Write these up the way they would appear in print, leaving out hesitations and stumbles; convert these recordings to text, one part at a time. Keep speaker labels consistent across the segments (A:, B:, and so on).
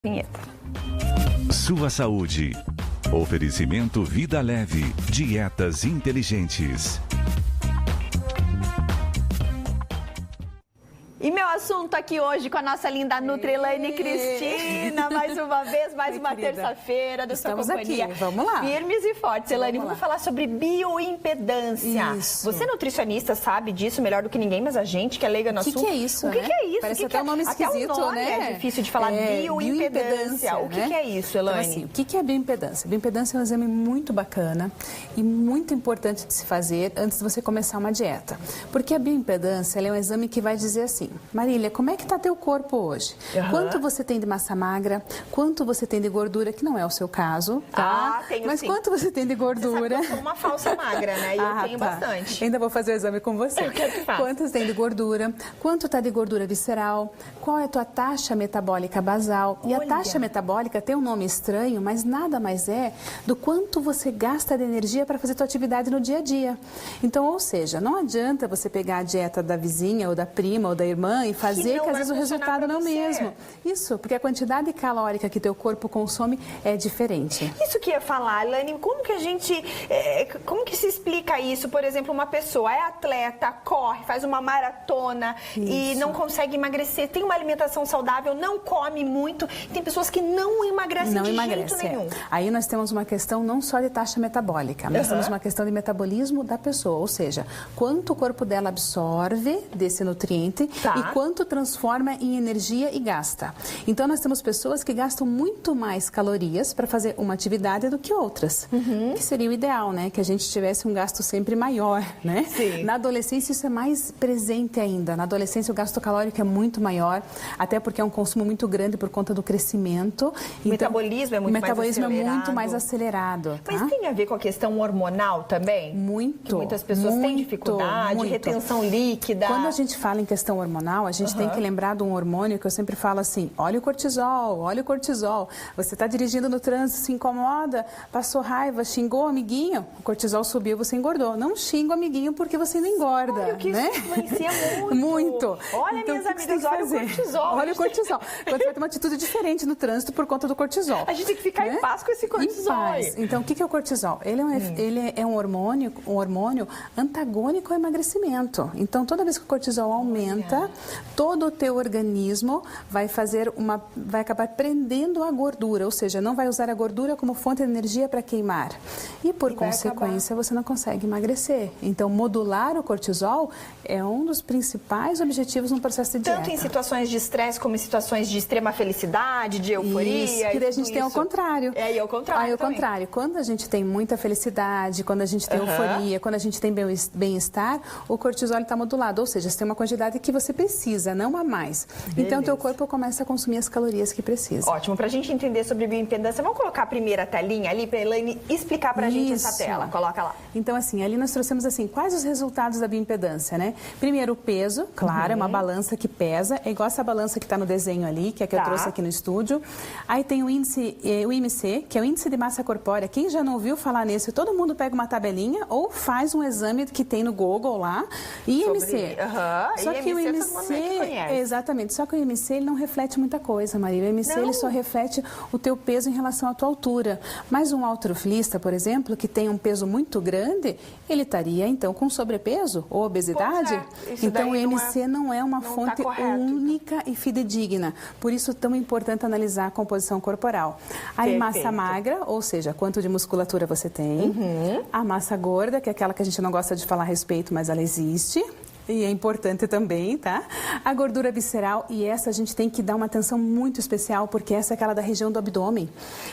A: Vinheta.
B: Sua saúde. Oferecimento Vida Leve. Dietas inteligentes.
A: E meu assunto aqui hoje com a nossa linda Nutri Elaine Cristina, mais uma vez, mais uma terça-feira da sua companhia.
C: Aqui, vamos lá.
A: Firmes e fortes. Elaine, vamos falar sobre bioimpedância.
C: Isso.
A: Você, nutricionista, sabe disso melhor do que ninguém, mas a gente que é leiga no assunto...
C: O que é isso,
A: O que é isso?
C: Parece até um nome esquisito,
A: até o nome
C: né?
A: É difícil de falar, bioimpedância. O que é isso, Elaine?
C: Então, assim, o que é bioimpedância? Bioimpedância é um exame muito bacana e muito importante de se fazer antes de você começar uma dieta. Porque a bioimpedância ela é um exame que vai dizer assim, Marília, como é que está teu corpo hoje? Quanto você tem de massa magra? Quanto você tem de gordura? Que não é o seu caso, tá?
A: Tenho
C: Mas
A: sim.
C: Quanto você tem de gordura?
A: Você sabe que eu sou uma falsa magra, né? E eu tenho bastante.
C: Ainda vou fazer o exame com você.
A: Eu quero que faça.
C: Quanto tem de gordura? Quanto está de gordura visceral? Qual é a tua taxa metabólica basal? E a taxa metabólica tem um nome estranho, mas nada mais é do quanto você gasta de energia para fazer tua atividade no dia a dia. Então, ou seja, não adianta você pegar a dieta da vizinha ou da prima ou da irmã e fazer que às vezes o resultado não é o mesmo. Isso, porque a quantidade calórica que teu corpo consome é diferente.
A: Isso que eu ia falar, Elaine, como que a gente, como que se explica isso? Por exemplo, uma pessoa é atleta, corre, faz uma maratona e não consegue emagrecer, tem uma alimentação saudável, não come muito, tem pessoas que não emagrecem jeito nenhum.
C: Aí nós temos uma questão não só de taxa metabólica, nós temos uma questão de metabolismo da pessoa, ou seja, quanto o corpo dela absorve desse nutriente e quanto transforma em energia e gasta. Então nós temos pessoas que gastam muito mais calorias para fazer uma atividade do que outras, que seria o ideal, né? Que a gente tivesse um gasto sempre maior, né?
A: Sim.
C: Na adolescência isso é mais presente ainda. Na adolescência o gasto calórico é muito maior, até porque é um consumo muito grande por conta do crescimento.
A: O metabolismo é muito mais acelerado.
C: Tá?
A: Mas tem a ver com a questão hormonal também?
C: Muito.
A: Que muitas pessoas têm dificuldade, retenção líquida.
C: Quando a gente fala em questão hormonal, a gente tem que lembrar de um hormônio que eu sempre falo assim, olha o cortisol, olha o cortisol. Você está dirigindo no trânsito, se incomoda, passou raiva, xingou o amiguinho, o cortisol subiu, você engordou. Não xinga o amiguinho porque você não engorda.
A: Olha, que
C: né?
A: isso influencia muito.
C: Muito.
A: Olha,
C: então,
A: minhas amigas, olha o cortisol.
C: Olha o cortisol. Quando você vai ter uma atitude diferente no trânsito por conta do cortisol.
A: A gente tem que ficar em paz com esse cortisol.
C: Em paz. Então, o que é o cortisol? Ele é um hormônio antagônico ao emagrecimento. Então, toda vez que o cortisol aumenta, todo o teu organismo vai acabar prendendo a gordura, ou seja, não vai usar a gordura como fonte de energia para queimar. E por consequência, você não consegue emagrecer. Então, modular o cortisol é um dos principais objetivos no processo de dieta.
A: Tanto em situações de estresse como em situações de extrema felicidade, de euforia.
C: Isso, que daí a gente tem ao contrário.
A: E ao contrário.
C: Aí ao contrário. Quando a gente tem muita felicidade, quando a gente tem euforia, quando a gente tem bem-estar, o cortisol está modulado. Ou seja, você tem uma quantidade que você precisa, não a mais.
A: Beleza.
C: Então, o teu corpo começa a consumir as calorias que precisa.
A: Ótimo. Para a gente entender sobre bioimpedância, vamos colocar a primeira telinha ali para a Elaine explicar para a gente essa tela. Coloca lá.
C: Então, assim, ali nós trouxemos assim, quais os resultados da bioimpedância, né? Primeiro, o peso, claro, é uma balança que pesa, é igual essa balança que está no desenho ali, que é a que eu trouxe aqui no estúdio. Aí tem o índice, o IMC, que é o índice de massa corpórea. Quem já não ouviu falar nisso, todo mundo pega uma tabelinha ou faz um exame que tem no Google lá, IMC. Só que o IMC, exatamente, só que o IMC ele não reflete muita coisa, Marília. O IMC ele só reflete o teu peso em relação à tua altura. Mas um halterofilista, por exemplo, que tem um peso muito grande, ele estaria então com sobrepeso ou obesidade. Então o IMC não é uma fonte única e fidedigna. Por isso é tão importante analisar a composição corporal. Aí massa magra, ou seja, quanto de musculatura você tem. A massa gorda, que é aquela que a gente não gosta de falar a respeito, mas ela existe. E é importante também, tá? A gordura visceral, e essa a gente tem que dar uma atenção muito especial, porque essa é aquela da região do abdômen.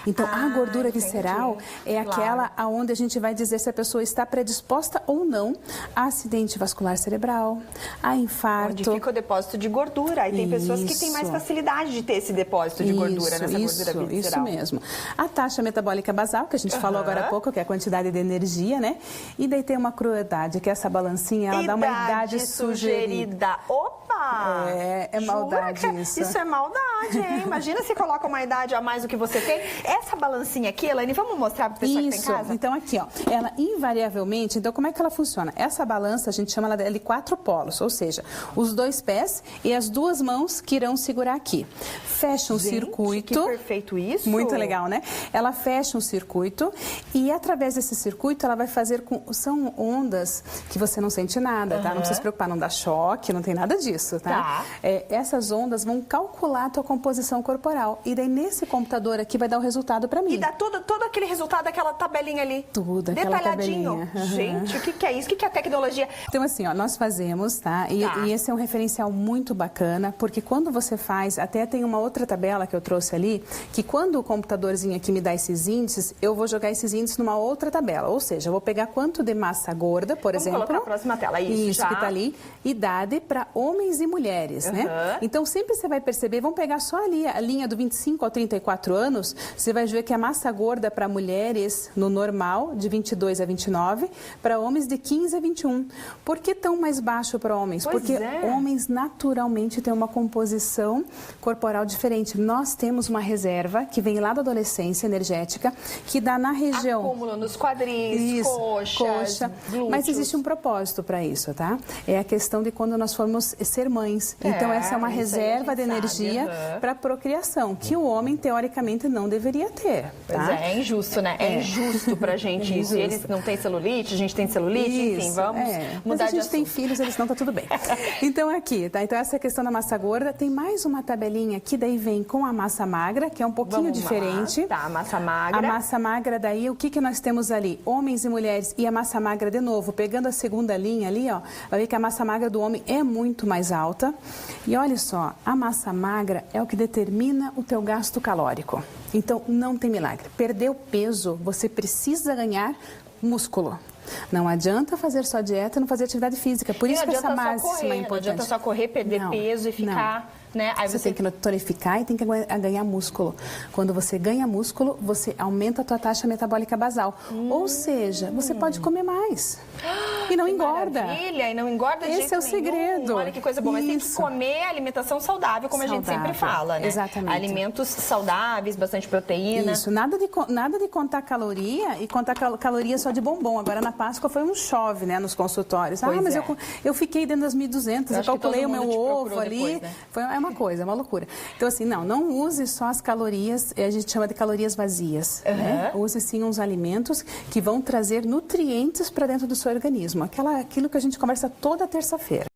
C: Então, a gordura visceral é aquela onde a gente vai dizer se a pessoa está predisposta ou não a acidente vascular cerebral, a infarto.
A: Onde fica o depósito de gordura. Aí tem pessoas que têm mais facilidade de ter esse depósito de gordura nessa gordura visceral.
C: Isso mesmo. A taxa metabólica basal, que a gente falou agora há pouco, que é a quantidade de energia, né? E daí tem uma crueldade, que essa balancinha, ela dá uma idade
A: sugerida. Opa!
C: É maldade isso.
A: Isso é maldade, hein? Imagina se coloca uma idade a mais do que você tem. Essa balancinha aqui, Elaine, vamos mostrar para o pessoal que tem em casa?
C: Então aqui, ó, ela invariavelmente, então como é que ela funciona? Essa balança, a gente chama ela de 4 polos, ou seja, os 2 pés e as 2 mãos que irão segurar aqui. Fecha um circuito.
A: Que perfeito isso.
C: Muito legal, né? Ela fecha um circuito e através desse circuito ela vai fazer são ondas que você não sente nada, tá? Não precisa se preocupar, não dá choque, não tem nada disso, tá? Essas ondas vão calcular a tua composição corporal e daí nesse computador aqui vai dar o resultado para mim.
A: E dá todo aquele resultado daquela tabelinha ali.
C: Tudo, aquela
A: detalhadinho.
C: tabelinha.
A: Gente, o que é isso? O que é a tecnologia?
C: Então assim, ó, nós fazemos, tá? E esse é um referencial muito bacana, porque quando você faz, até tem uma outra tabela que eu trouxe ali, que quando o computadorzinho aqui me dá esses índices, eu vou jogar esses índices numa outra tabela, ou seja, eu vou pegar quanto de massa gorda, por exemplo.
A: Vamos colocar a próxima tela, isso já.
C: Que tá ali, idade para homens e mulheres, né? Então sempre você vai perceber, vamos pegar só ali a linha do 25 ao 34 anos, você vai ver que a massa gorda para mulheres no normal, de 22 a 29, para homens de 15 a 21. Por que tão mais baixo para homens? Porque homens naturalmente têm uma composição corporal diferente. Nós temos uma reserva que vem lá da adolescência energética, que dá na região...
A: Acúmulo nos quadris, coxa. Glúteos.
C: Mas existe um propósito para isso, tá? É a questão de quando nós formos ser mães. Então essa é uma reserva de energia para procriação, que o homem, teoricamente, não deveria ter. Tá?
A: Pois é injusto, né? É injusto pra gente isso. Eles não têm celulite, a gente tem celulite, enfim, vamos mudar de
C: assunto. A gente tem filhos, eles não, tá tudo bem. Então aqui, tá? Então essa questão da massa gorda, tem mais uma tabelinha que daí vem com a massa magra, que é um pouquinho diferente.
A: Tá, a massa magra.
C: A massa magra daí, o que nós temos ali? Homens e mulheres e a massa magra de novo, pegando a segunda linha ali, ó, vai ver que a massa magra do homem é muito mais alta. E olha só, a massa magra é o que determina o teu gasto calórico. Então, não tem milagre. Perder o peso, você precisa ganhar músculo. Não adianta fazer só dieta e não fazer atividade física. Por isso que essa máxima é importante.
A: Não adianta só correr, perder peso e ficar... Né? Aí
C: você tem que tonificar e tem que ganhar músculo. Quando você ganha músculo, você aumenta a tua taxa metabólica basal. Ou seja, você pode comer mais. E não engorda.
A: Maravilha, e não engorda de
C: Esse é o segredo.
A: Olha que coisa boa. Mas tem que comer alimentação saudável, como a gente sempre fala, né?
C: Exatamente.
A: Alimentos saudáveis, bastante proteína.
C: Isso, nada de contar caloria e contar caloria só de bombom. Agora na Páscoa foi um chove, né, nos consultórios. Mas eu fiquei dentro das 1.200, eu calculei o meu ovo ali. Depois, né? Uma coisa, é uma loucura. Então, assim, não use só as calorias, a gente chama de calorias vazias. Né? Use, sim, uns alimentos que vão trazer nutrientes para dentro do seu organismo. Aquilo que a gente conversa toda terça-feira.